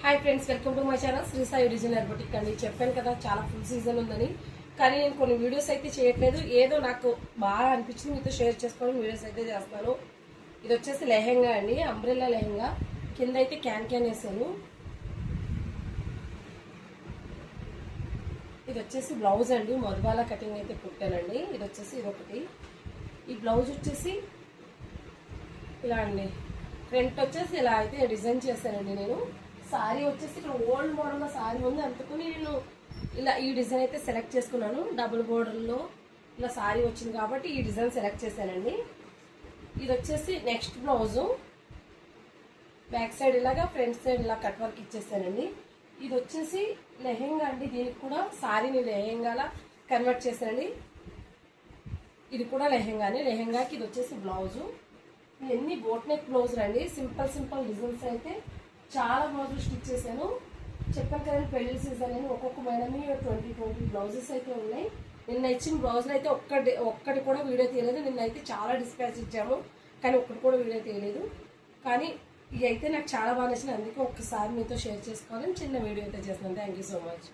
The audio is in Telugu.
Hi friends, welcome to my channel Shri Sai designer boutique అండి. చెప్పాను కదా చాలా ఫుల్ సీజన్ ఉందని, కానీ నేను కొన్ని వీడియోస్ అయితే చేయట్లేదు. ఏదో నాకు బాగా అనిపించింది మీతో షేర్ చేసుకోవడం వీడియోస్ అయితే చేస్తాను. ఇది వచ్చేసి లెహెంగా అండి, అంబ్రెల్లా లెహెంగా. కింద అయితే క్యాన్ వేసాను. ఇది వచ్చేసి బ్లౌజ్ అండి, మధుబాల కటింగ్ అయితే కుట్టానండి. ఇది వచ్చేసి ఇదొకటి. ఈ బ్లౌజ్ వచ్చేసి ఇలా అండి, ఫ్రంట్ వచ్చేసి ఇలా అయితే డిజైన్ చేశానండి. నేను సారీ వచ్చేసి ఇక్కడ ఓల్డ్ మోడల్లో సారీ ఉంది, అందుకని నేను ఇలా ఈ డిజైన్ అయితే సెలెక్ట్ చేసుకున్నాను. డబుల్ బోర్డర్లో ఇలా సారీ వచ్చింది కాబట్టి ఈ డిజైన్ సెలెక్ట్ చేశానండి. ఇది వచ్చేసి నెక్స్ట్ బ్లౌజు, బ్యాక్ సైడ్ ఇలాగా ఫ్రంట్ సైడ్ ఇలా కట్ వర్క్ ఇచ్చేసానండి. ఇది వచ్చేసి లెహెంగా అండి, దీనికి కూడా సారీని లెహెంగాలా కన్వర్ట్ చేశానండి. ఇది కూడా లెహెంగానే, లెహెంగాకి ఇది వచ్చేసి బ్లౌజు. ఇవన్నీ బోట్ నెక్ బ్లౌజులు అండి, సింపుల్ డిజైన్స్ అయితే చాలా బ్లౌజులు స్టిచ్ చేశాను. చెప్పాను కదండి పెళ్లి సీజన్ అని ఒక్కొక్క మేడమ్ని 20 బ్లౌజెస్ అయితే ఉన్నాయి. నిన్న ఇచ్చిన బ్లౌజులు అయితే ఒక్కటి కూడా వీడియో తీయలేదు. నిన్న అయితే చాలా డిస్పాచ్ ఇచ్చాము, కానీ ఒక్కటి కూడా వీడియో తీయలేదు. కానీ ఇవి అయితే నాకు చాలా బాగా నచ్చింది, అందుకే ఒక్కసారి మీతో షేర్ చేసుకోవాలని చిన్న వీడియో అయితే చేస్తున్నాను. Thank you so much.